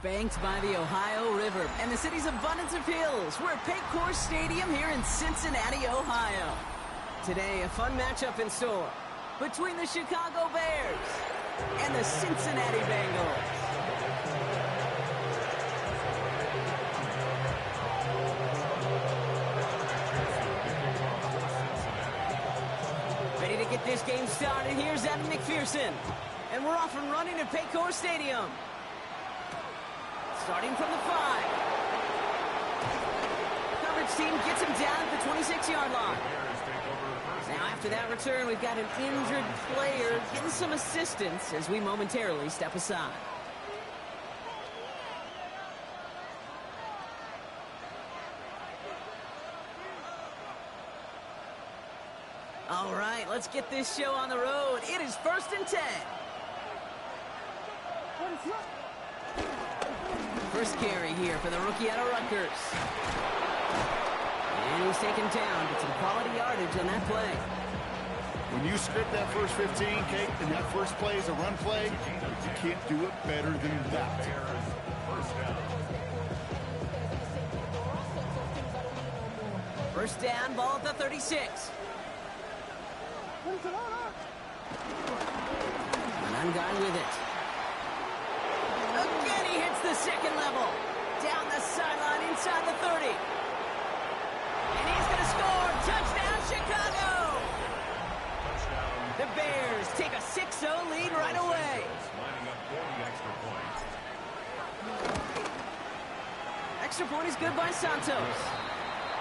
Banked by the Ohio River and the city's abundance of hills, we're at Paycor Stadium here in Cincinnati, Ohio. Today, a fun matchup in store between the Chicago Bears and the Cincinnati Bengals. Ready to get this game started, here's Evan McPherson. And we're off and running at Paycor Stadium. Starting from the 5. Coverage team gets him down at the 26-yard line. Now after that return, we've got an injured player getting some assistance as we momentarily step aside. All right, let's get this show on the road. It is 1st and 10. First carry here for the rookie out of Rutgers. And he's taken down. Get some quality yardage on that play. When you script that first 15, Kate, and that first play is a run play, you can't do it better than that. First down, ball at the 36. One guy with it. Again, he hits the second level. Down the sideline inside the 30. And he's going to score. Touchdown, Chicago! The Bears take a 6-0 lead right away. Extra point is good by Santos.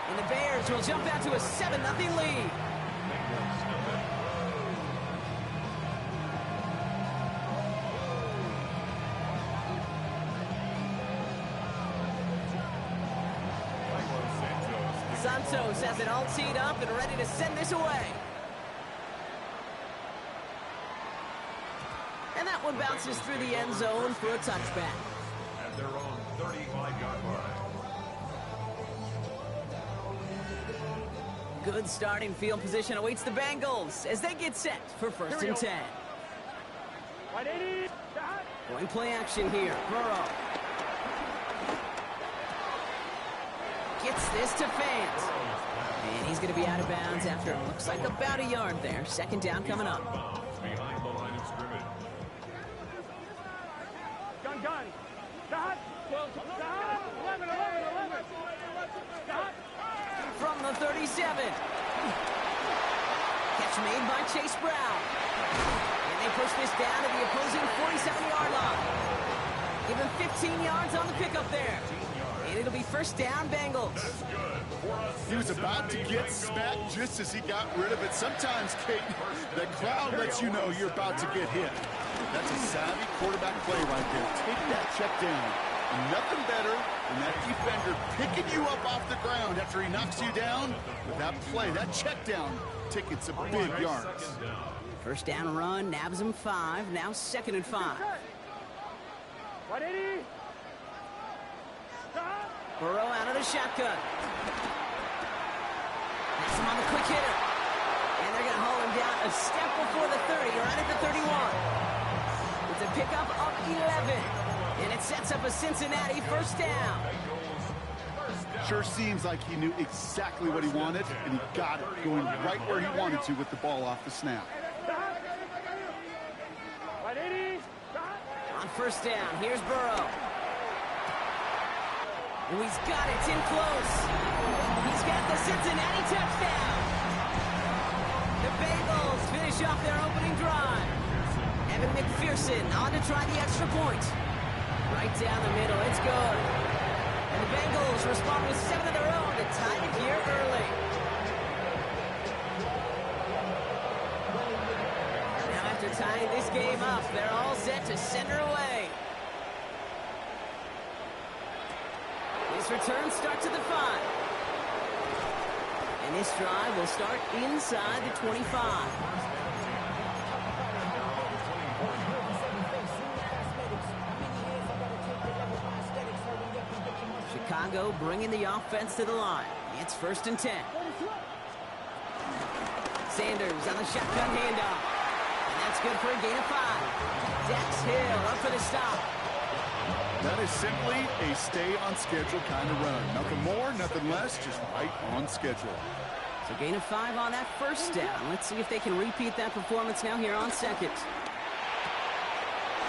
And the Bears will jump out to a 7-0 lead. Santos has it all teed up and ready to send this away. And that one bounces through the end zone for a touchback. At their own 35-yard line. Good starting field position awaits the Bengals as they get set for 1st and 10. Going play action here. Burrow. Gets this to Fant. And he's going to be out of bounds after it looks like about a yard there. Second down coming up. Behind the line of scrimmage. From the 37. Catch made by Chase Brown. And they push this down to the opposing 47-yard line. Give him 15 yards on the pickup there. And it'll be first down, Bengals. He was about to get smacked just as he got rid of it. Sometimes, Kate, the crowd lets you know you're about to get hit. That's a savvy quarterback play right there. Take that check down. And nothing better than that defender picking you up off the ground after he knocks you down. With that play, that check down, taking some big yards. First down run, nabs him 5. Now 2nd and 5. Burrow out of the shotgun. That's him on the quick hitter. And they're going to haul him down a step before the 30, right at the 31. It's a pickup of 11. And it sets up a Cincinnati first down. Sure seems like he knew exactly what he wanted, and he got it, going right where he wanted to with the ball off the snap. On first down, here's Burrow. Oh, he's got it. It's in close. He's got the Cincinnati touchdown. The Bengals finish off their opening drive. Evan McPherson on to try the extra point. Right down the middle. It's good. And the Bengals respond with 7 of their own to tie it here early. Now after tying this game up, they're all set to send her away. This return starts at the 5. And this drive will start inside the 25. Chicago bringing the offense to the line. It's 1st and 10. Sanders on the shotgun handoff. And that's good for a gain of 5. Dex Hill up for the stop. That is simply a stay-on-schedule kind of run. Nothing more, nothing less, just right on schedule. So gain of 5 on that first down. Let's see if they can repeat that performance now here on second.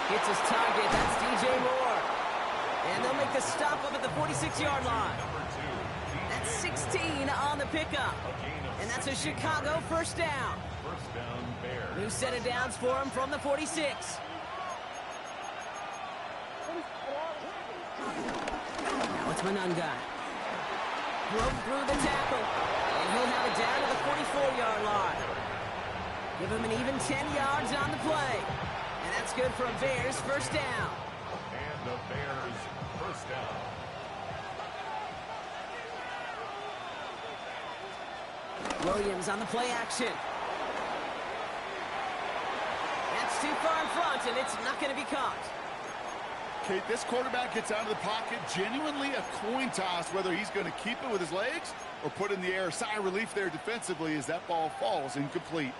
Hits his target. That's DJ Moore. And they'll make the stop up at the 46-yard line. That's 16 on the pickup. And that's a Chicago first down. First down, Bears. New set of downs for him from the 46. Now it's Monangai. Broke through the tackle. And he'll have it down to the 44-yard line. Give him an even 10 yards on the play. And that's good for a Bears first down. And the Bears first down. Williams on the play action. That's too far in front, and it's not going to be caught. Kate, this quarterback gets out of the pocket, genuinely a coin toss whether he's going to keep it with his legs or put in the air. Sigh of relief there defensively as that ball falls incomplete.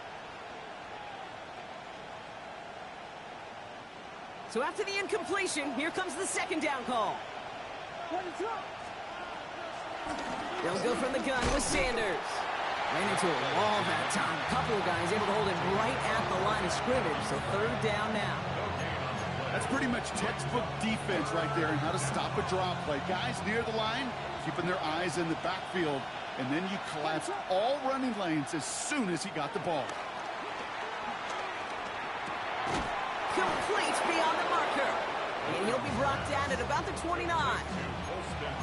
So after the incompletion, here comes the second down call. They'll go from the gun with Sanders. Ran into a wall that time. A couple of guys able to hold it right at the line of scrimmage. So third down now. That's pretty much textbook defense right there and how to stop a drop play. Guys near the line, keeping their eyes in the backfield, and then you collapse all running lanes as soon as he got the ball. Complete beyond the marker. And he'll be brought down at about the 29.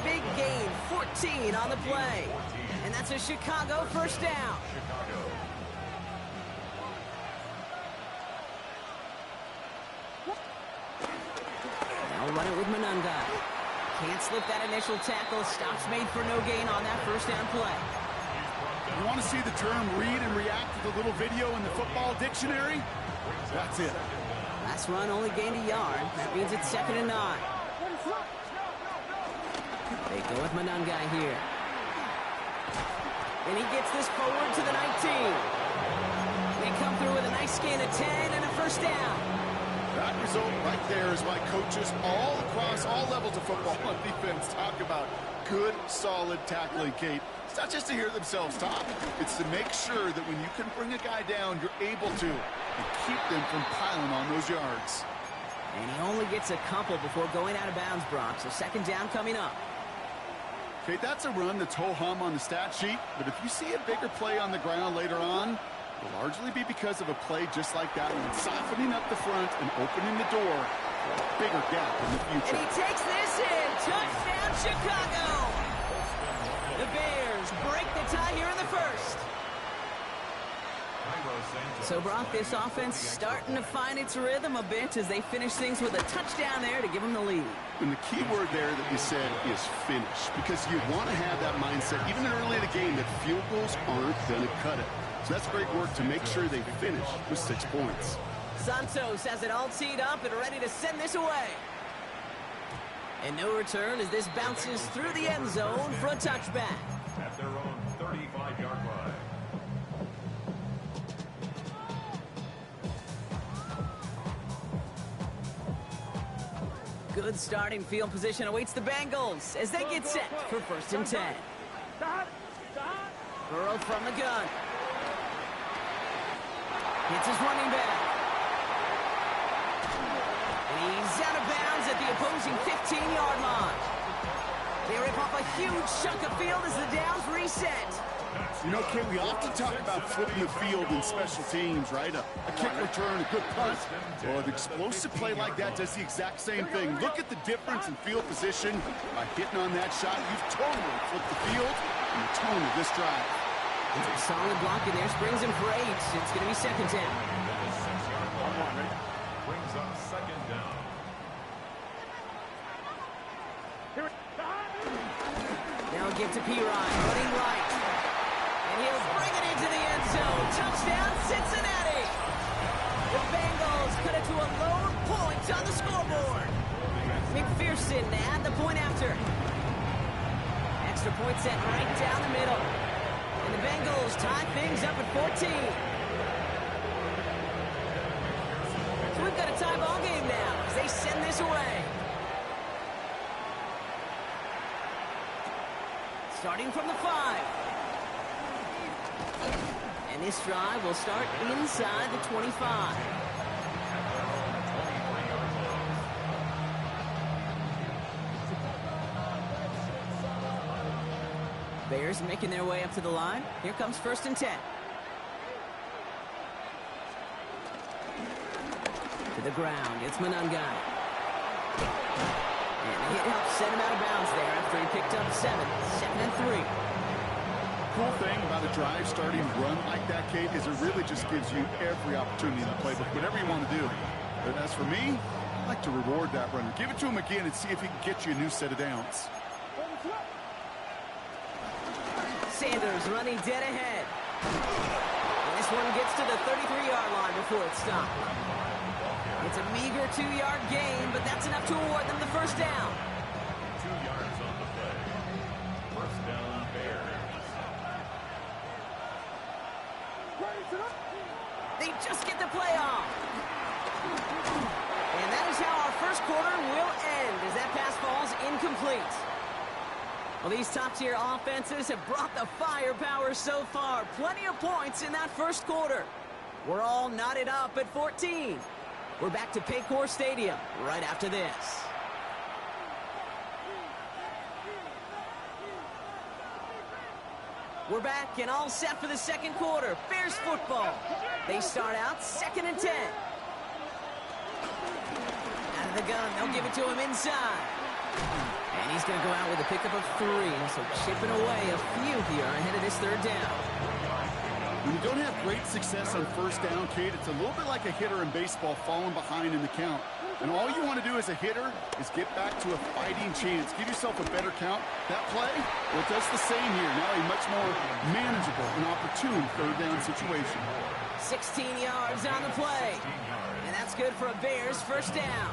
Big gain, 14 on the play. And that's a Chicago first down. Now run it with Monangai. Can't slip that initial tackle. Stops made for no gain on that first down play. You want to see the term read and react to the little video in the football dictionary? That's it. Last run only gained a yard. That means it's 2nd and 9. They go with Monangai here. And he gets this forward to the 19. They come through with a nice gain of 10 and a first down. That result right there is why coaches all across all levels of football on defense talk about good, solid tackling, Kate. It's not just to hear themselves talk. It's to make sure that when you can bring a guy down, you're able to and keep them from piling on those yards. And he only gets a couple before going out of bounds, Brock. So second down coming up. Okay, that's a run that's ho-hum on the stat sheet, but if you see a bigger play on the ground later on, it'll largely be because of a play just like that one, softening up the front and opening the door for a bigger gap in the future. And he takes this in. Touchdown, Chicago! The Bears break the tie here in the first. So, Brock, this offense starting to find its rhythm a bit as they finish things with a touchdown there to give them the lead. And the key word there that you said is finish, because you want to have that mindset, even early in the game, that field goals aren't going to cut it. So that's great work to make sure they finish with 6 points. Santos has it all teed up and ready to send this away. And no return as this bounces through the end zone for a touchback. At their own 35-yard line. Good starting field position awaits the Bengals as they get set for 1st and 10. Burrow from the gun. Hits his running back. And he's out of bounds at the opposing 15-yard line. They rip off a huge chunk of field as the downs reset. You know, Kate, we often talk about flipping the field in special teams, right? A kick return, a good punt. Well, an explosive play like that does the exact same thing. Look at the difference in field position. By hitting on that shot, you've totally flipped the field and the tone of this drive. Solid block in there, springs him for 8. It's going to be second down. Brings up second down. Now a give to P. Ryan, running right. And he'll bring it into the end zone. Touchdown, Cincinnati. The Bengals cut it to a lone point on the scoreboard. McPherson at the point after. Extra point set right down the middle. And the Bengals tie things up at 14. So we've got a tie ball game now as they send this away. Starting from the 5. And this drive will start inside the 25. Bears making their way up to the line. Here comes 1st and 10. To the ground, it's Monangai. And the hit helps send him out of bounds there after he picked up 7. 2nd and 3. Cool thing about a drive starting run like that, Kate, is it really just gives you every opportunity in the playbook, whatever you want to do. But as for me, I like to reward that runner. Give it to him again and see if he can get you a new set of downs. Sanders running dead ahead. And this one gets to the 33-yard line before it's stopped. It's a meager 2-yard gain, but that's enough to award them the first down. 2 yards on the play. First down, Bears. They just get the play off. And that is how our first quarter will end as that pass falls incomplete. Well, these top-tier offenses have brought the firepower so far. Plenty of points in that first quarter. We're all knotted up at 14. We're back to Paycor Stadium right after this. We're back and all set for the second quarter. Bears football. They start out 2nd and 10. Out of the gun, they'll give it to him inside. And he's going to go out with a pickup of 3. So chipping away a few here ahead of this 3rd down. When you don't have great success on first down, Kate, it's a little bit like a hitter in baseball falling behind in the count. And all you want to do as a hitter is get back to a fighting chance. Give yourself a better count. That play, well, it does the same here. Now a much more manageable and opportune 3rd down situation. 16 yards on the play. And that's good for a Bears first down.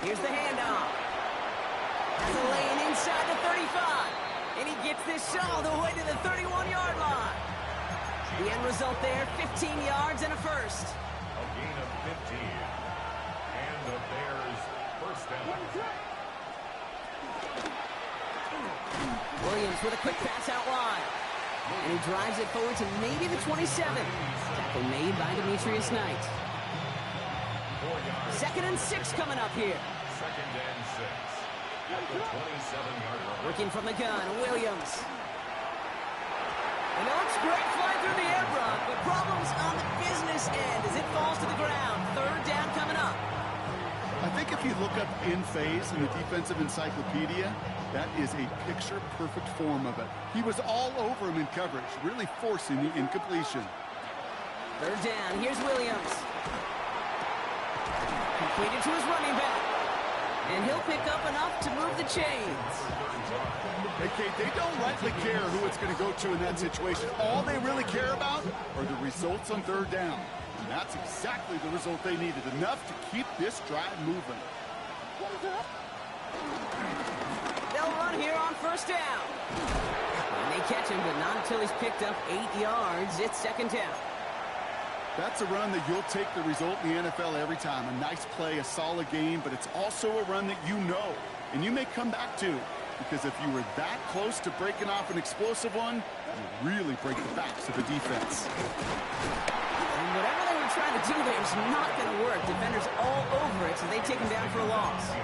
Here's the handoff. That's a lane inside the 35. And he gets this shot all the way to the 31-yard line. The end result there, 15 yards and a first. A gain of 15. And the Bears first down. Williams with a quick pass out wide. And he drives it forward to maybe the 27. Tackle made by Demetrius Knight. 2nd and 6 coming up here. 2nd and 6. At the 27-yard line. Working from the gun, Williams. And it looks great flying through the air, Brock, but problems on the business end as it falls to the ground. 3rd down coming up. I think if you look up in phase in the defensive encyclopedia, that is a picture-perfect form of it. He was all over him in coverage, really forcing the incompletion. 3rd down, here's Williams. Completed to his running back. And he'll pick up enough to move the chains. Hey, Kate, they don't likely care who it's going to go to in that situation. All they really care about are the results on 3rd down. And that's exactly the result they needed, enough to keep this drive moving. They'll run here on 1st down. And they catch him, but not until he's picked up 8 yards. It's 2nd down. That's a run that you'll take the result in the NFL every time. A nice play, a solid game, but it's also a run that you know, and you may come back to. Because if you were that close to breaking off an explosive one, you really break the backs of the defense. And whatever they were trying to do there is not going to work. Defenders all over it, so they take him down for a loss.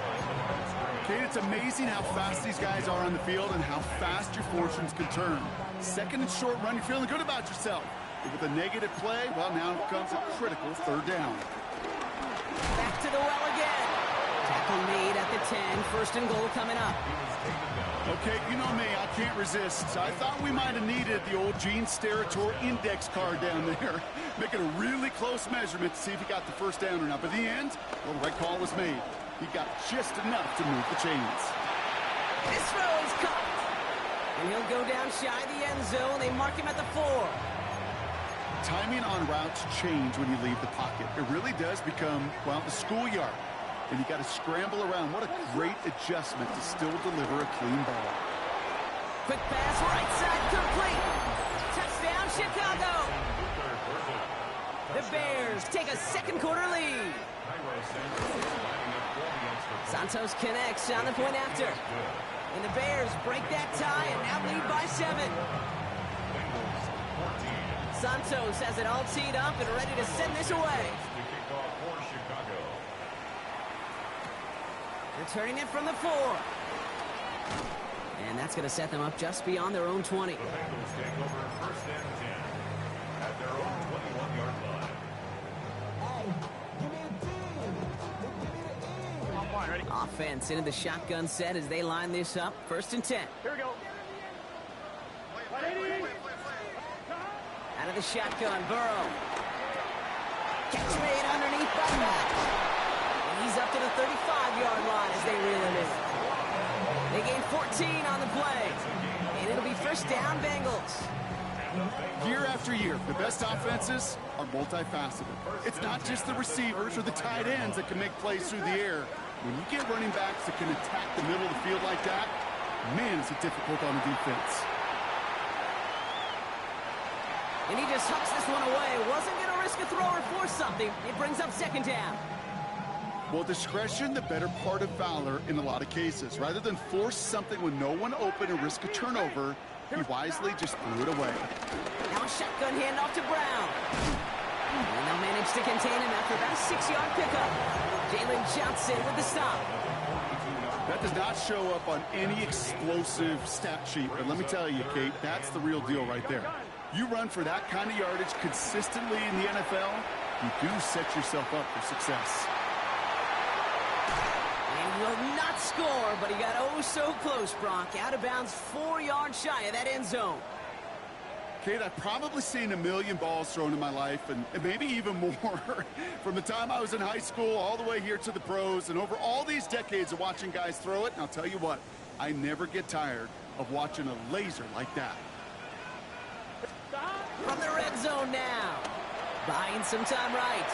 Kate, it's amazing how fast these guys are on the field and how fast your fortunes can turn. 2nd and short run, you're feeling good about yourself. But with a negative play, well, now comes a critical 3rd down. Back to the well again. Tackle made at the 10. 1st and goal coming up. Okay, you know me, I can't resist. I thought we might have needed the old Gene Steratore index card down there. Making a really close measurement to see if he got the first down or not. But in the end, well, the right call was made. He got just enough to move the chains. This throw is caught. And he'll go down shy of the end zone. They mark him at the 4. Timing on routes change when you leave the pocket. It really does become, well, the schoolyard. And you got to scramble around. What a great adjustment to still deliver a clean ball. Quick pass, right side, complete. Touchdown, Chicago. The Bears Bears take a second quarter lead. Santos connects on the point after. And the Bears break that tie and now lead by 7. Santos has it all teed up and ready to send this away. Returning it from the 4. And that's going to set them up just beyond their own 20. The Bengals take over first and 10 at their own 21-yard line. Offense into the shotgun set as they line this up. First and 10. Here we go. Out of the shotgun, Burrow. Catch made underneath by Mack. And he's up to the 35-yard line as they reel him in. They gain 14 on the play. And it'll be first down, Bengals. Year after year, the best offenses are multifaceted. It's not just the receivers or the tight ends that can make plays through the air. When you get running backs that can attack the middle of the field like that, man, is it difficult on the defense. And he just hucks this one away. Wasn't going to risk a throw or force something. It brings up second down. Well, discretion, the better part of valor in a lot of cases. Rather than force something with no one open and risk a turnover, he wisely just threw it away. Now a shotgun handoff to Brown. And they'll manage to contain him after about a 6-yard pickup. Jalen Johnson with the stop. That does not show up on any explosive stat sheet. But let me tell you, Kate, that's the real deal right there. You run for that kind of yardage consistently in the NFL, you do set yourself up for success. And he will not score, but he got oh so close, Brock. Out of bounds 4 yards shy of that end zone. Kate, I've probably seen a million balls thrown in my life, and maybe even more. From the time I was in high school all the way here to the pros, and over all these decades of watching guys throw it, and I'll tell you what, I never get tired of watching a laser like that. From the red zone now. Buying some time right.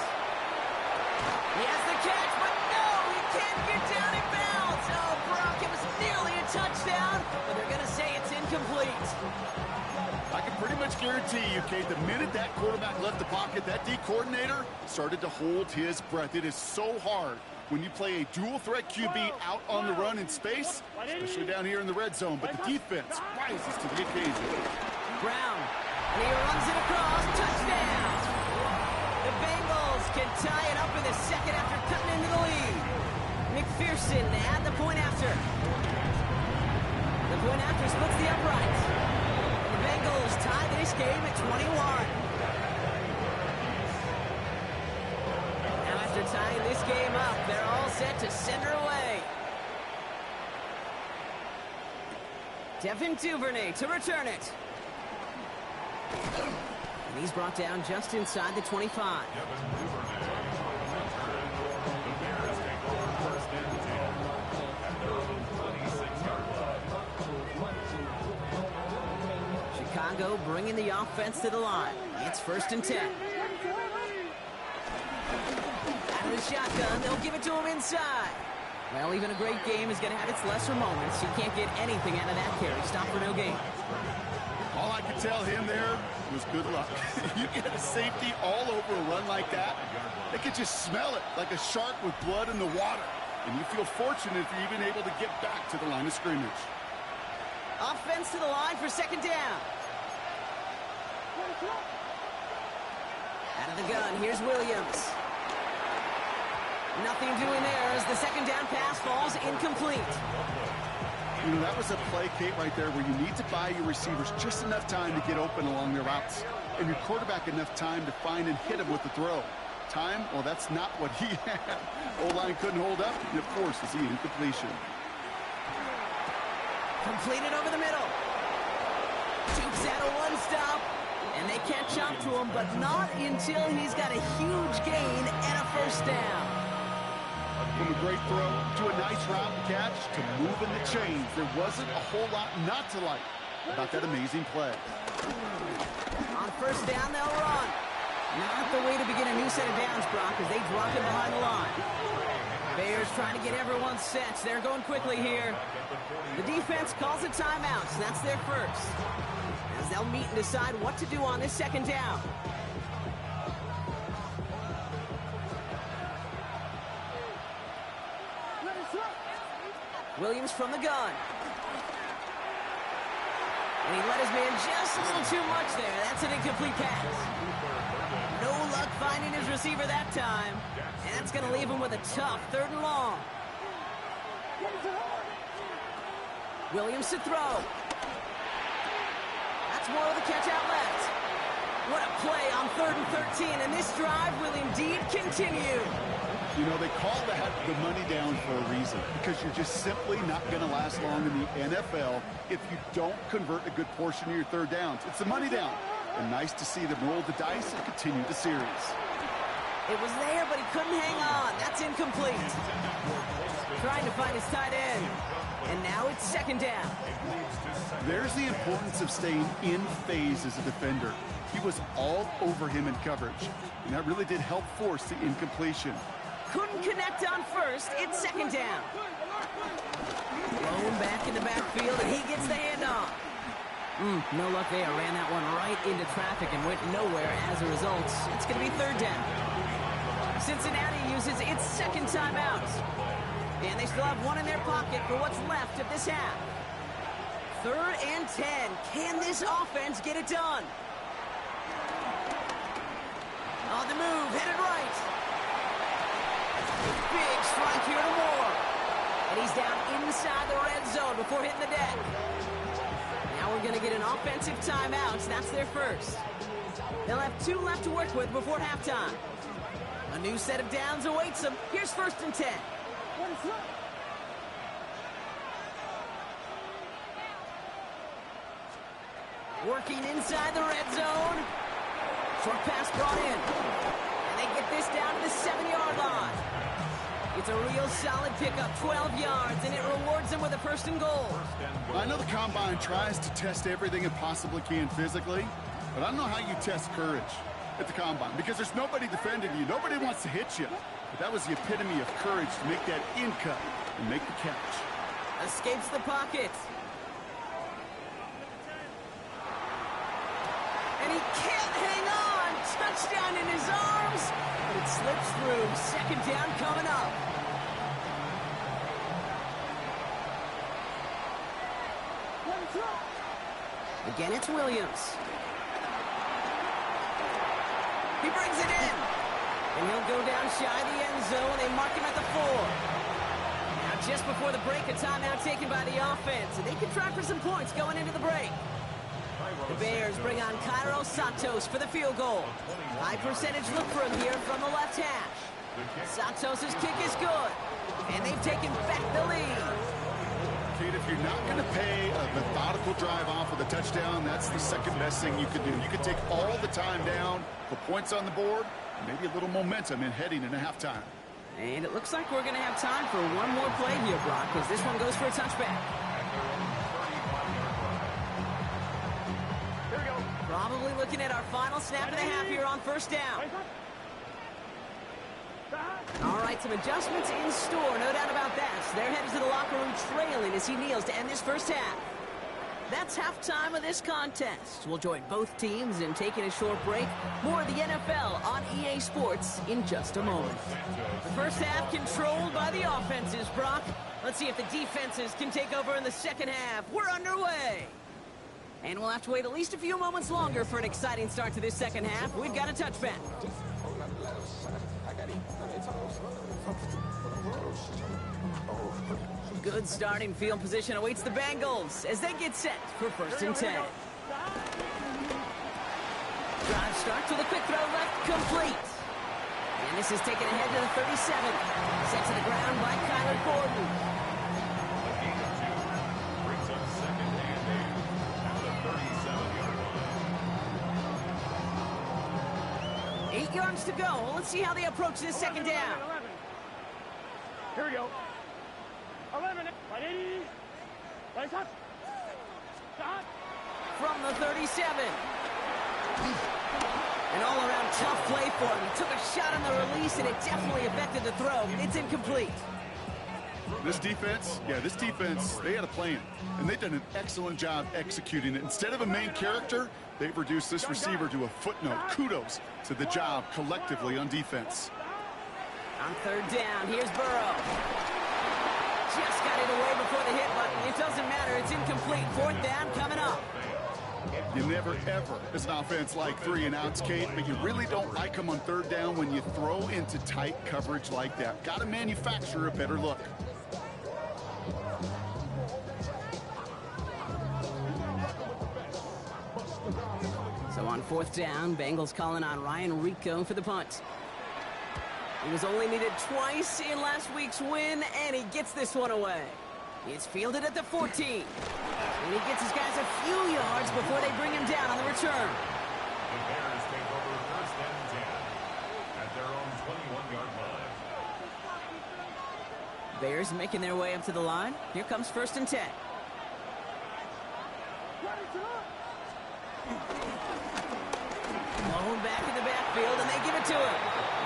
He has the catch, but no, he can't get down in bounds. Oh, Brock, it was nearly a touchdown, but they're going to say it's incomplete. I can pretty much guarantee you, Kate, the minute that quarterback left the pocket, that D coordinator started to hold his breath. It is so hard when you play a dual-threat QB out on the run in space, especially down here in the red zone, but the defense rises to the occasion. Brown, and he runs it across, touchdown! The Bengals can tie it up in the second after cutting into the lead. McPherson at the point after. The point after splits the uprights. The Bengals tie this game at 21. Now after tying this game up, they're all set to send her away. Devin Duvernay to return it. And he's brought down just inside the 25. Chicago bringing the offense to the line. It's first and 10. Out of the shotgun, they'll give it to him inside. Well, even a great game is going to have its lesser moments. You can't get anything out of that carry. Stop for no gain. All I could tell him there was good luck. You get a safety all over a run like that, they could just smell it like a shark with blood in the water. And you feel fortunate if you're even able to get back to the line of scrimmage. Offense to the line for second down. Out of the gun, here's Williams. Nothing doing there as the second down pass falls incomplete. You know, that was a play, Kate, right there where you need to buy your receivers just enough time to get open along their routes. And your quarterback enough time to find and hit him with the throw. Time? Well, that's not what he had. O-line couldn't hold up, and of course, it's the incompletion. Completed over the middle. Dukes out a one stop. And they catch up to him, but not until he's got a huge gain and a first down. From a great throw to a nice route catch to moving the chains, there wasn't a whole lot not to like about that amazing play. On first down, they'll run. Not the way to begin a new set of downs, Brock, as they drop it behind the line. Bears trying to get everyone set. They're going quickly here. The defense calls a timeout, so that's their first. As they'll meet and decide what to do on this second down. Williams from the gun. And he let his man just a little too much there. That's an incomplete pass. No luck finding his receiver that time. And that's going to leave him with a tough 3rd and long. Williams to throw. That's more of the catch out left. What a play on 3rd and 13. And this drive will indeed continue. You know, they call that the money down for a reason, because you're just simply not going to last long in the NFL if you don't convert a good portion of your 3rd downs. It's the money down. And nice to see them roll the dice and continue the series. It was there, but he couldn't hang on. That's incomplete. Trying to find his tight end. And now it's 2nd down. There's the importance of staying in phase as a defender. He was all over him in coverage, and that really did help force the incompletion. Couldn't connect on 1st. It's 2nd down. Blown back in the backfield, and he gets the handoff. No luck there. Ran that one right into traffic and went nowhere as a result. It's going to be 3rd down. Cincinnati uses its 2nd timeout. And they still have one in their pocket for what's left of this half. 3rd and 10. Can this offense get it done? On the move, headed right. Big strike here to Moore. And he's down inside the red zone before hitting the deck. Now we're going to get an offensive timeout. That's their first. They'll have 2 left to work with before halftime. A new set of downs awaits them. Here's 1st and 10. Working inside the red zone. Short pass brought in. And they get this down to the 7-yard line. It's a real solid pickup, 12 yards, and it rewards them with a 1st and goal. I know the Combine tries to test everything it possibly can physically, but I don't know how you test courage at the Combine, because there's nobody defending you. Nobody wants to hit you. But that was the epitome of courage to make that in cut and make the catch. Escapes the pocket. And he can't hang on. Touchdown in his arms. But it slips through. 2nd down coming up. Again, it's Williams. He brings it in. And he'll go down shy of the end zone. They mark him at the 4. Now, just before the break, a timeout taken by the offense. And they can try for some points going into the break. The Bears bring on Cairo Santos for the field goal. High percentage look for him here from the left hash. Santos' kick is good. And they've taken back the lead. Kate, if you're not going to pay a methodical drive off with a touchdown, that's the 2nd best thing you could do. You could take all the time down, put points on the board, maybe a little momentum in heading into halftime. And it looks like we're going to have time for one more play here, Brock, because this one goes for a touchback. Here we go. Probably looking at our final snap of the half here on 1st down. All right, some adjustments in store, no doubt about that. They're headed to the locker room trailing as he kneels to end this 1st half. That's halftime of this contest. We'll join both teams in taking a short break. More of the NFL on EA Sports in just a moment. The 1st half controlled by the offenses, Brock. Let's see if the defenses can take over in the 2nd half. We're underway. And we'll have to wait at least a few moments longer for an exciting start to this 2nd half. We've got a touchback. Good starting field position awaits the Bengals as they get set for 1st and 10. Drive starts with a quick throw left, complete. And this is taken ahead to the 37. Set to the ground by Kyler Gordon. Brings up 2nd and 8 out of 37-yard line. 8 yards to go. Let's see how they approach this 2nd down. 11. Here we go. 11. From the 37. An all-around tough play for him. He took a shot on the release, and it definitely affected the throw. It's incomplete. This defense, they had a plan, and they've done an excellent job executing it. Instead of a main character, they've reduced this receiver to a footnote. Kudos to the job collectively on defense. On 3rd down, here's Burrow. Just got it away before the hit button. It doesn't matter. It's incomplete. Fourth down coming up. You never, ever, as an offense, like 3 and outs, Kate, but you really don't like them on third down when you throw into tight coverage like that. Got to manufacture a better look. So on fourth down, Bengals calling on Ryan Rico for the punt. He was only needed twice in last week's win, and he gets this one away. It's fielded at the 14. And he gets his guys a few yards before they bring him down on the return. The Bears take over first and 10 at their own 21-yard line. Bears making their way up to the line. Here comes first and 10. Blown back in the backfield, and they give it to him.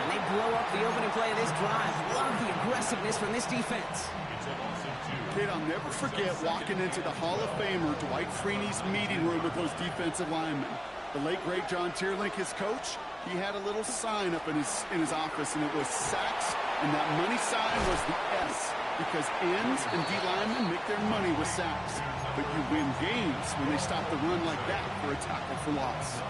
And they blow up the opening play of this drive. Love the aggressiveness from this defense. It's a loss of 2. Kate, I'll never forget walking into the Hall of Famer Dwight Freeney's meeting room with those defensive linemen. The late, great John Tierlink, his coach, he had a little sign up in his office, and it was sacks, and that money sign was the S, because ends and D linemen make their money with sacks. But you win games when they stop the run like that for a tackle for loss.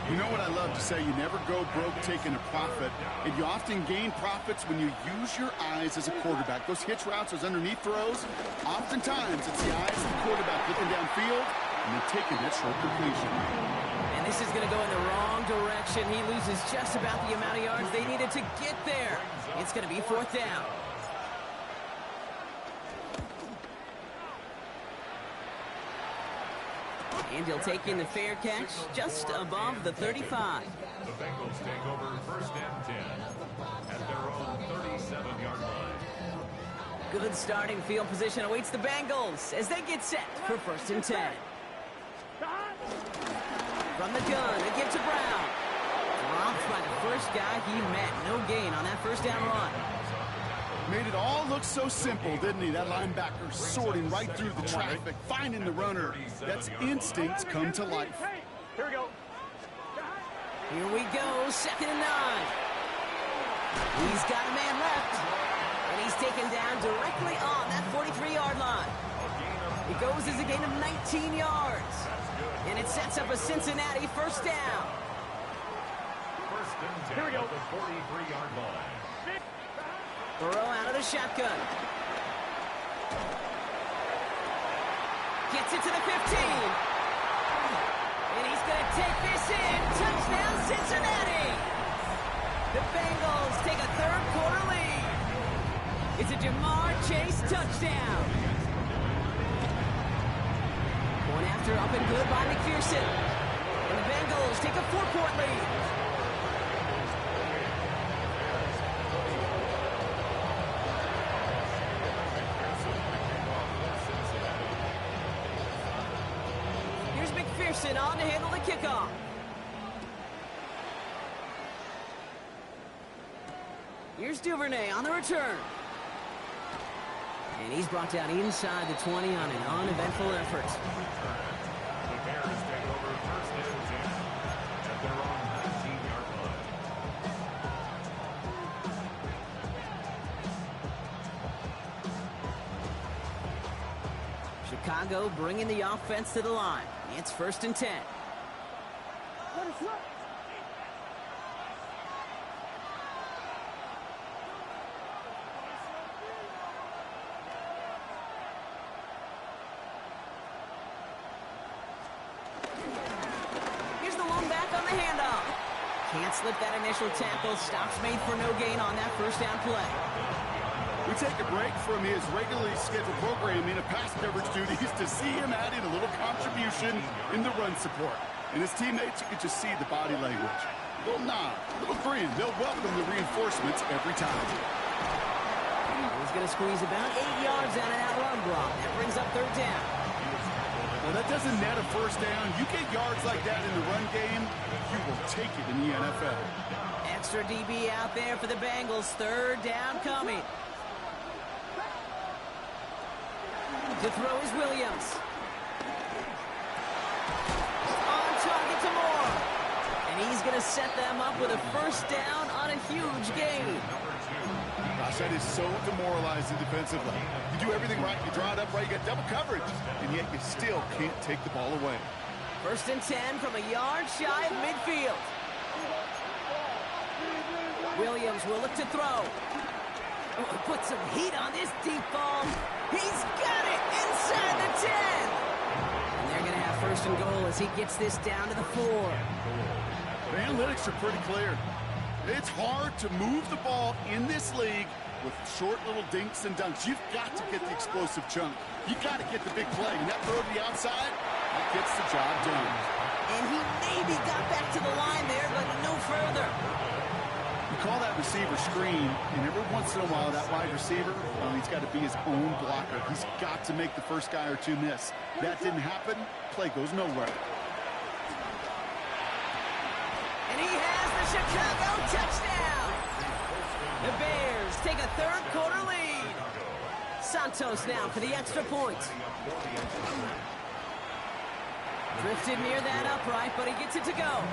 You know what I love to say, you never go broke taking a profit, and you often gain profits when you use your eyes as a quarterback. Those hitch routes, those underneath throws, oftentimes it's the eyes of the quarterback looking downfield and then taking that short completion. And this is going to go in the wrong direction. He loses just about the amount of yards they needed to get there. It's going to be fourth down. And he'll take in the fair catch just above the 35. The Bengals take over first and 10 at their own 37-yard line. Good starting field position awaits the Bengals as they get set for first and 10. From the gun, a give to Brown. Dropped by the first guy he met. No gain on that first down run. Made it all look so simple, didn't he? That linebacker sorting right through the traffic, finding the runner. That's instincts come to life. Hey, here we go. Here we go, second and 9. He's got a man left. And he's taken down directly on that 43-yard line. It goes as a gain of 19 yards. And it sets up a Cincinnati first down. First and 10 Here we go. at the 43-yard line. Burrow out of the shotgun. Gets it to the 15. And he's going to take this in. Touchdown, Cincinnati. The Bengals take a third quarter lead. It's a Jamar Chase touchdown. One after up and good by McPherson. And the Bengals take a 4-point lead. McPherson on to handle the kickoff. Here's Duvernay on the return. And he's brought down inside the 20 on an uneventful effort. The Bears take over first and 10 at their own 19-yard line. Chicago bringing the offense to the line. It's first and 10. Here's the long back on the handoff. Can't slip that initial tackle. Stops made for no gain on that first down play. We take a break from his regularly scheduled programming of pass coverage duties to see him add in a little contribution in the run support. And his teammates, you can just see the body language. A little nod, a little grin. They'll welcome the reinforcements every time. He's going to squeeze about 8 yards out of that run block. That brings up third down. Well, that doesn't net a first down. You get yards like that in the run game, you will take it in the NFL. Extra DB out there for the Bengals. Third down coming. To throw is Williams. On target to Moore. And he's going to set them up with a first down on a huge gain. I gosh, that is so demoralizing defensively. You do everything right, you draw it up right, you got double coverage, and yet you still can't take the ball away. 1st and 10 from a yard shy of midfield. Williams will look to throw. Oh, put some heat on this deep ball. He's got it inside the 10. And they're going to have 1st and goal as he gets this down to the 4. The analytics are pretty clear. It's hard to move the ball in this league with short little dinks and dunks. You've got to get the explosive chunk. You've got to get the big play. And that throw to the outside, that gets the job done. And he maybe got back to the line there, but no further. You call that receiver screen, and every once in a while, that wide receiver, well, he's got to be his own blocker. He's got to make the first guy or two miss. That didn't happen. Play goes nowhere. And he has the Chicago touchdown. The Bears take a 3rd quarter lead. Santos now for the extra point. Drifted near that upright, but he gets it to go.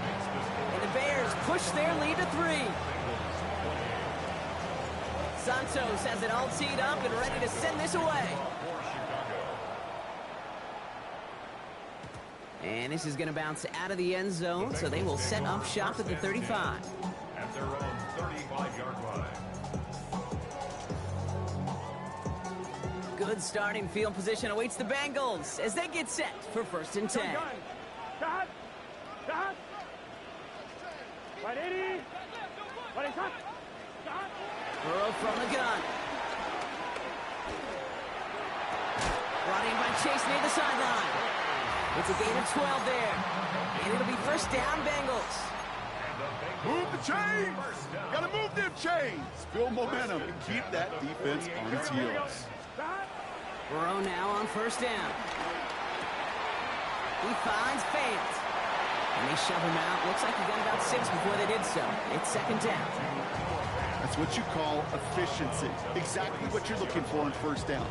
And the Bears push their lead to 3. Santos has it all teed up and ready to send this away. And this is going to bounce out of the end zone, so they will set up shop at the 35. At their own 35-yard line. Good starting field position awaits the Bengals as they get set for 1st and 10. Shot! Shot! 180! 180! Shot! Burrow from the gun. Brought in by Chase near the sideline. It's a gain of 12 there. And it'll be 1st down, Bengals. Move the chains! Got to move them chains! Build momentum and keep that defense on its heels. Burrow now on 1st down. He finds Fant. And they shove him out. Looks like he got about 6 before they did so. It's 2nd down. That's what you call efficiency. Exactly what you're looking for on 1st down.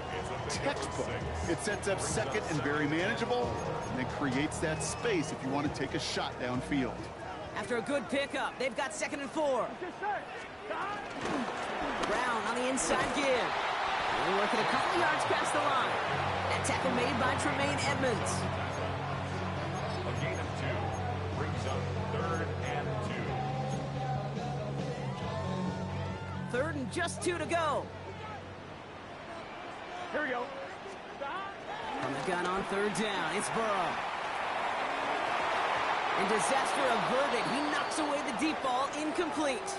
Textbook. It sets up 2nd and very manageable, and it creates that space if you want to take a shot downfield. After a good pickup, they've got 2nd and 4. Brown on the inside give. They're working a couple yards past the line. That tackle made by Tremaine Edmonds. A gain of 2 brings up 3rd and 2. 3rd and just 2 to go. Here we go. From the gun on 3rd down, it's Burrow. And disaster averted. He knocks away the deep ball, incomplete.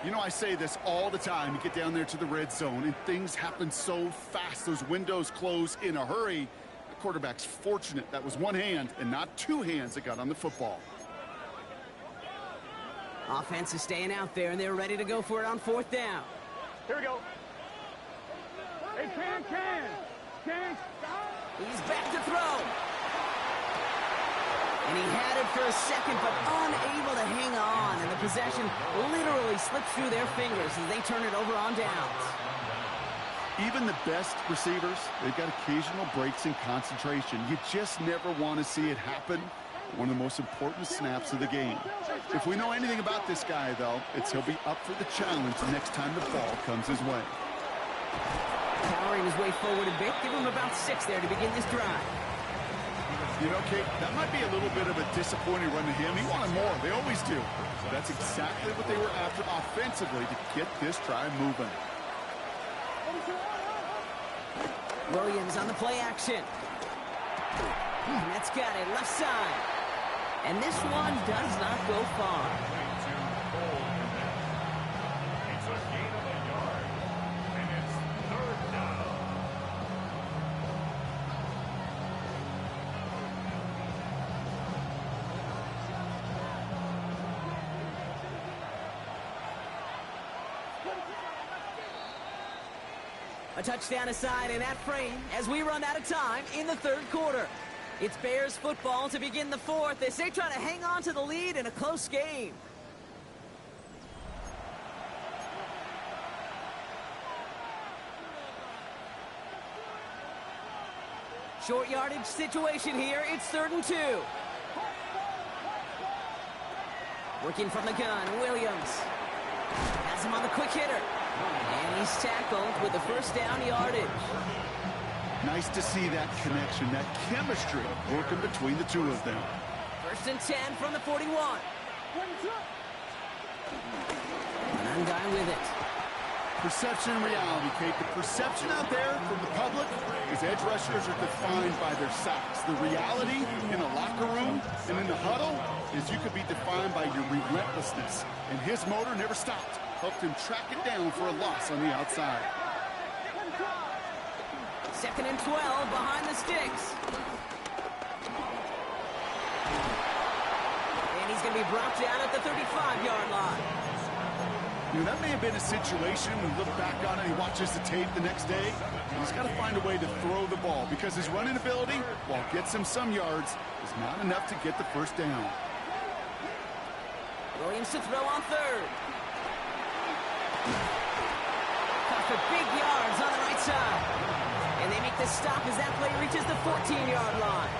You know, I say this all the time. You get down there to the red zone, and things happen so fast. Those windows close in a hurry. The quarterback's fortunate that was one hand and not 2 hands that got on the football. Offense is staying out there, and they're ready to go for it on 4th down. Here we go. Hey, Can. He's back to throw. And he had it for a second, but unable to hang on. And the possession literally slipped through their fingers as they turn it over on downs. Even the best receivers, they've got occasional breaks in concentration. You just never want to see it happen. One of the most important snaps of the game. If we know anything about this guy, though, it's he'll be up for the challenge next time the ball comes his way. Powering his way forward a bit. Give him about 6 there to begin this drive. You know, Kate, that might be a little bit of a disappointing run to him. He wanted more. They always do. That's exactly what they were after offensively to get this drive moving. Williams on the play action. And that's got it left side. And this one does not go far. It's a gain of a yard. And it's 3rd down. A touchdown aside in that frame as we run out of time in the 3rd quarter. It's Bears football to begin the 4th as they try to hang on to the lead in a close game. Short yardage situation here. It's 3rd and 2. Working from the gun, Williams. Has him on the quick hitter. And he's tackled with the first down yardage. Nice to see that connection, that chemistry working between the two of them. First and 10 from the 41. One guy with it. Perception and reality, Kate. The perception out there from the public is edge rushers are defined by their size. The reality in a locker room and in the huddle is you could be defined by your relentlessness. And his motor never stopped. Helped him track it down for a loss on the outside. Second and 12 behind the sticks. And he's going to be brought down at the 35-yard line. You know, that may have been a situation when you look back on it and he watches the tape the next day. He's got to find a way to throw the ball because his running ability, while it gets him some yards, is not enough to get the first down. Williams to throw on third. Caught for big yards on the right side. And they make the stop as that play reaches the 14-yard line.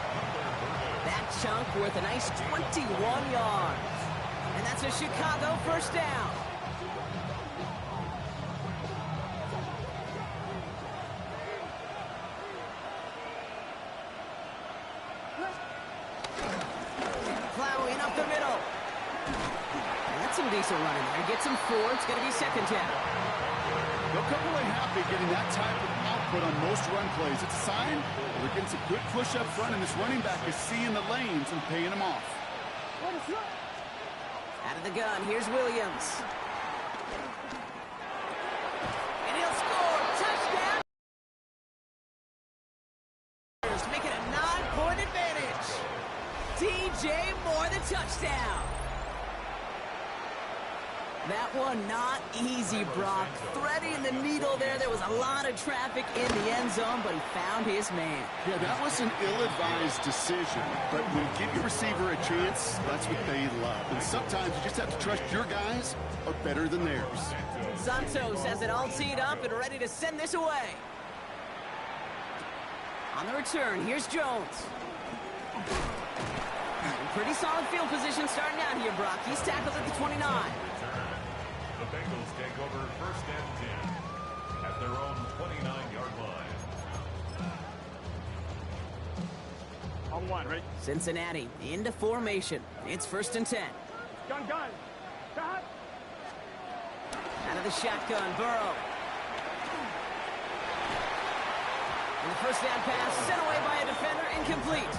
That chunk worth a nice 21 yards. And that's a Chicago first down. Plowing up the middle. That's some decent running there. Gets him 4. It's going to be second down. They'll come away happy getting that type of output on most run plays. It's a sign that they're getting some good push up front, and this running back is seeing the lanes and paying them off. Out of the gun, here's Williams. And he'll score. Touchdown! To make it a 9-point advantage. DJ Moore, the touchdown. That one not easy, Brock. Threading the needle there. There was a lot of traffic in the end zone, but he found his man. Yeah, that was an ill-advised decision. But when you give your receiver a chance, that's what they love. And sometimes you just have to trust your guys are better than theirs. Santos has it all teed up and ready to send this away. On the return, here's Jones. Pretty solid field position starting out here, Brock. He's tackled at the 29. The Bengals take over first and 10 at their own 29-yard line. On one, right? Cincinnati into formation. It's first and 10. Gun. Shot. Out of the shotgun, Burrow. And the first down pass sent away by a defender, incomplete.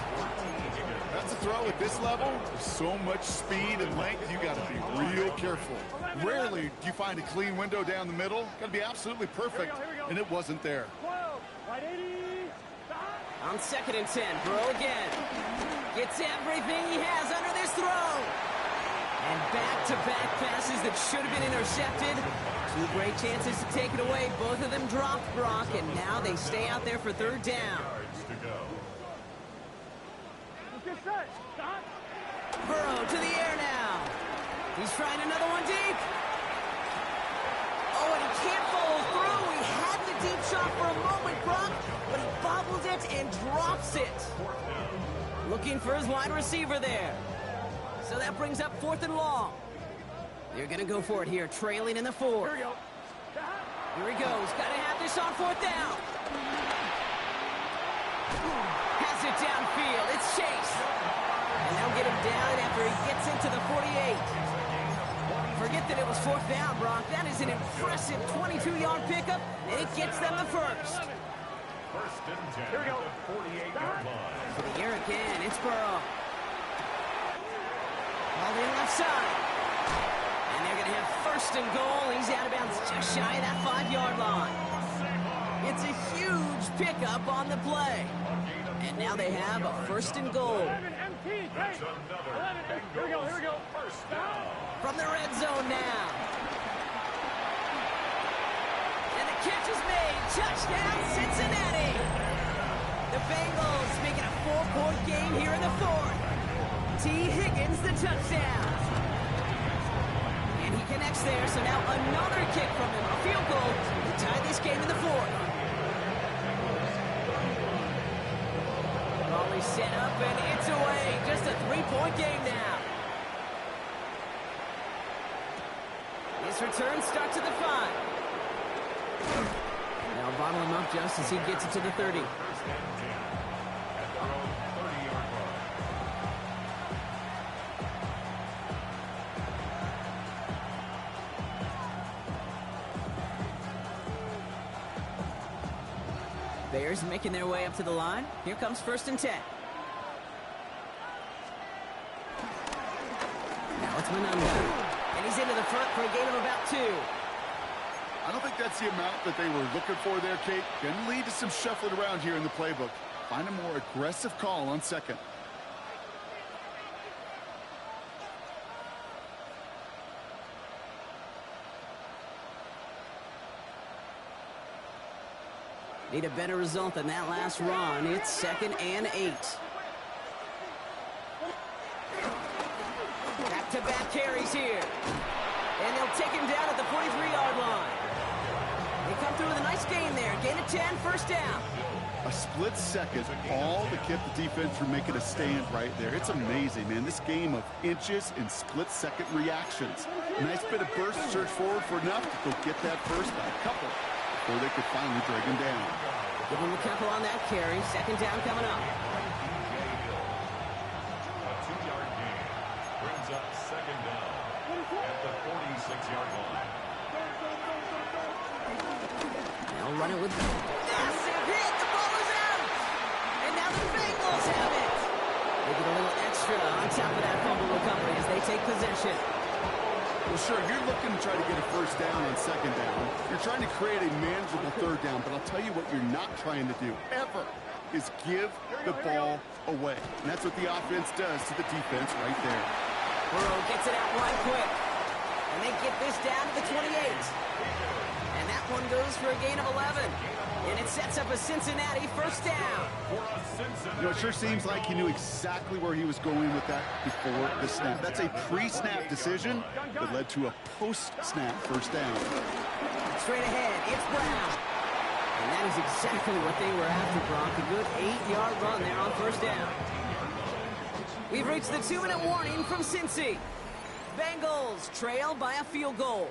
That's a throw at this level. There's so much speed and length, you got to be real careful. Rarely do you find a clean window down the middle. Got to be absolutely perfect, Here we go. and it wasn't there. 12. Right 80. Shot. On second and 10, Burrow again. Gets everything he has under this throw. And back-to-back passes that should have been intercepted. 2 great chances to take it away. Both of them dropped, Brock, and now they stay out there for third down. Yards to go. Get set. Shot. Burrow to the air now. He's trying another one deep. Oh, and he can't follow through. He had the deep shot for a moment, Brock, but he bobbles it and drops it. Looking for his wide receiver there. So that brings up 4th and long. They're going to go for it here, trailing in the 4. Here we go. Shot. Here he goes. Got to have this on 4th down. Has it downfield. It's Chase. And they'll get him down after he gets into the 48. Forget that it was 4th down, Brock. That is an impressive 22-yard pickup, and it gets them the first. First and 10 Here we go. at the 48-yard line. For the air again, it's Burrow. All in left side. And they're going to have first and goal. He's out of bounds just shy of that 5-yard line. It's a huge pickup on the play. And now they have a first and goal. 11 empty. That's another 11. Here we go. first down. From the red zone now. And the catch is made. Touchdown, Cincinnati. The Bengals making a 4-point game here in the 4th. T. Higgins, the touchdown. And he connects there, so now another kick from him. A field goal to tie this game in the 4th. Ball is set up, and it's away. Just a 3-point game now. This return starts at the 5. They'll bottle him up just as he gets it to the 30. First and 10 at their own 30-yard line. Bears making their way up to the line. Here comes 1st and 10. Now it's Monanga. And he's into the front for a gain of about 2. I don't think that's the amount that they were looking for there, Kate. Can lead to some shuffling around here in the playbook. Find a more aggressive call on 2nd. Need a better result than that last run. It's 2nd and 8. Back-to-back carries here. And they'll take him down at the 43-yard line. They come through with a nice gain there. Gain of 10, 1st down. A split second, all that kept the defense from making a stand right there. It's amazing, man. This game of inches and split-second reactions. Nice bit of burst, surge forward for enough to go get that first by a couple before they could finally drag him down. Give him a couple on that carry. 2nd down coming up. A 2-yard gain brings up 2nd down at the 46-yard line. They'll run it with massive hit. The ball is out. And now the Bengals have it. They get a little extra on top of that fumble recovery as they take possession. Well, sure, you're looking to try to get a 1st down on 2nd down. You're trying to create a manageable 3rd down, but I'll tell you what you're not trying to do, ever, is give the ball away. And that's what the offense does to the defense right there. Burrow gets it out right quick. And they get this down to the 28. And that one goes for a gain of 11. And it sets up a Cincinnati 1st down. You know, it sure seems like he knew exactly where he was going with that before the snap. That's a pre-snap decision that led to a post-snap 1st down. Straight ahead, it's Brown. And that is exactly what they were after, Brock. A good 8-yard run there on 1st down. We've reached the 2-minute warning from Cincy. Bengals trail by a field goal.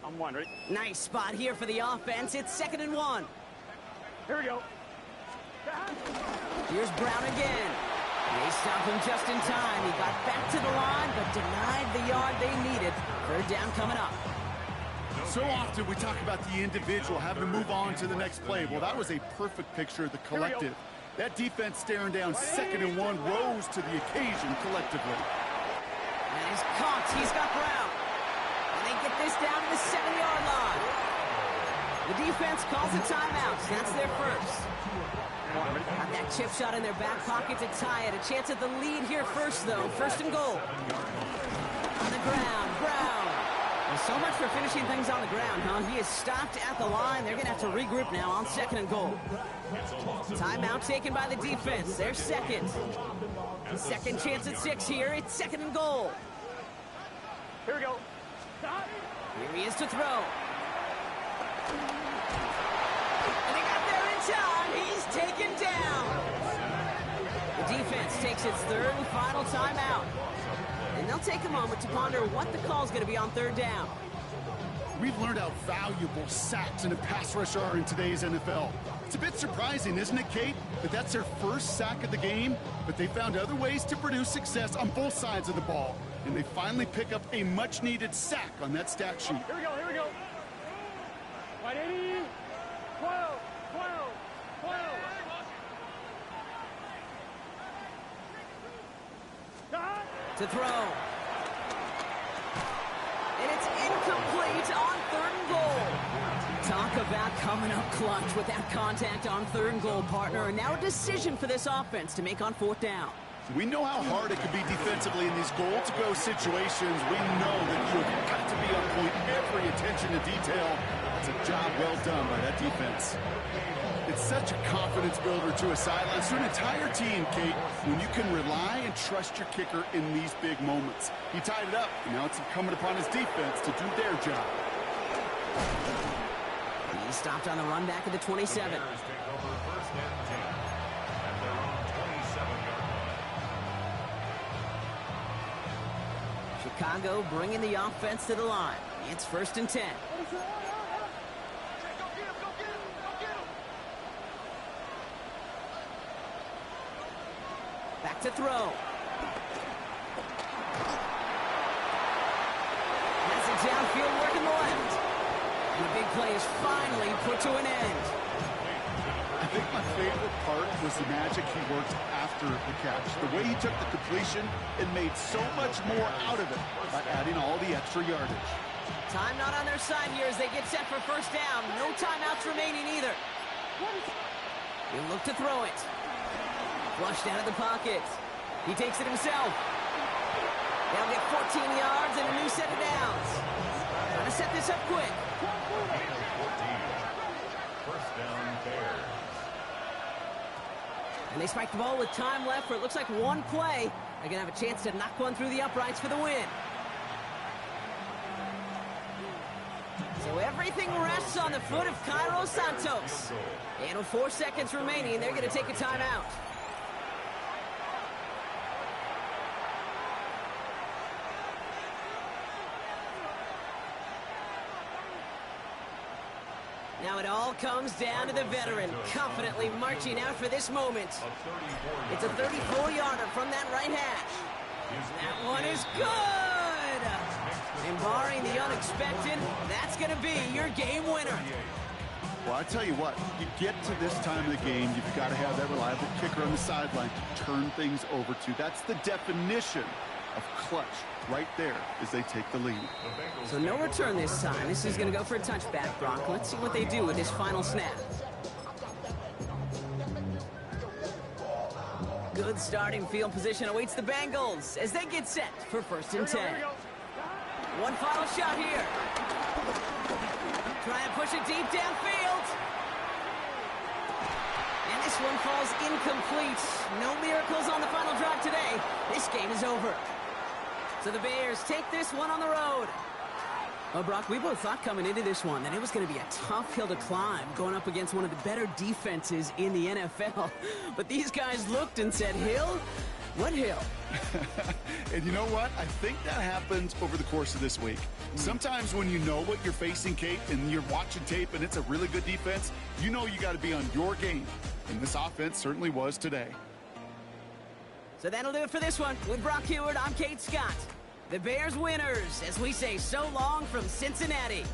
I'm one, ready? Nice spot here for the offense. It's 2nd and 1. Here we go. Here's Brown again. They stop him just in time. He got back to the line, but denied the yard they needed. 3rd down coming up. So often we talk about the individual having to move on to the next play. Well, that was a perfect picture of the collective. That defense staring down 2nd and 1 rose to the occasion collectively. And he's caught. He's got Brown. And they get this down to the 7-yard line. The defense calls a timeout. That's their 1st. Got that chip shot in their back pocket to tie it. A chance at the lead here first, though. 1st and goal. On the ground, Brown. Well, so much for finishing things on the ground, huh? He is stopped at the line. They're going to have to regroup now on 2nd and goal. Timeout taken by the defense. They're 2nd. 2nd chance at 6 here. It's 2nd and goal. Here we go. Here he is to throw. And he got there in time. He's taken down. The defense takes its 3rd and final timeout. And they'll take a moment to ponder what the call is going to be on 3rd down. We've learned how valuable sacks and a pass rush are in today's NFL. It's a bit surprising, isn't it, Kate, that that's their 1st sack of the game, but they found other ways to produce success on both sides of the ball. And they finally pick up a much-needed sack on that stat sheet. Here we go, here we go. 180, 12, 12, 12. To throw. And it's incomplete on 3rd and goal. Talk about coming up clutch with that contact on 3rd and goal, partner. And now a decision for this offense to make on 4th down. We know how hard it can be defensively in these goal-to-go situations. We know that you've got to be on point, every attention to detail. It's a job well done by that defense. It's such a confidence builder to a sideline, to an entire team, Kate, when you can rely and trust your kicker in these big moments. He tied it up, and now it's incumbent upon his defense to do their job. He stopped on the run back at the 27. Bears take over 1st and 10 at their own 27-yard line. Chicago bringing the offense to the line. It's 1st and 10. Back to throw. Has it downfield working the left. And the big play is finally put to an end. I think my favorite part was the magic he worked after the catch. The way he took the completion and made so much more out of it by adding all the extra yardage. Time not on their side here as they get set for 1st down. No timeouts remaining either. He'll look to throw it. Flushed out of the pocket. He takes it himself. They'll get 14 yards and a new set of downs. Trying to set this up quick. 1st down, Bears. And they spike the ball with time left for it looks like one play. They're going to have a chance to knock one through the uprights for the win. So everything rests on the foot of Cairo Santos. And with 4 seconds remaining, they're going to take a timeout. Now it all comes down to the veteran, confidently marching out for this moment. It's a 34-yarder from that right hash. That one is good! And barring the unexpected, that's going to be your game winner. Well, I tell you what, you get to this time of the game, you've got to have that reliable kicker on the sideline to turn things over to. That's the definition of clutch right there as they take the lead. So no return this time. This is going to go for a touchback, Brock. Let's see what they do with this final snap. Good starting field position awaits the Bengals as they get set for 1st and 10. One final shot here. Try and push it deep downfield. And this one falls incomplete. No miracles on the final drive today. This game is over. So the Bears take this one on the road. Well, Brock, we both thought coming into this one that it was going to be a tough hill to climb going up against one of the better defenses in the NFL. But these guys looked and said, Hill? What hill? And you know what? I think that happens over the course of this week. Sometimes when you know what you're facing, Kate, and you're watching tape and it's a really good defense, you know you got to be on your game. And this offense certainly was today. So that'll do it for this one. With Brock Huard, I'm Kate Scott. The Bears winners, as we say so long from Cincinnati.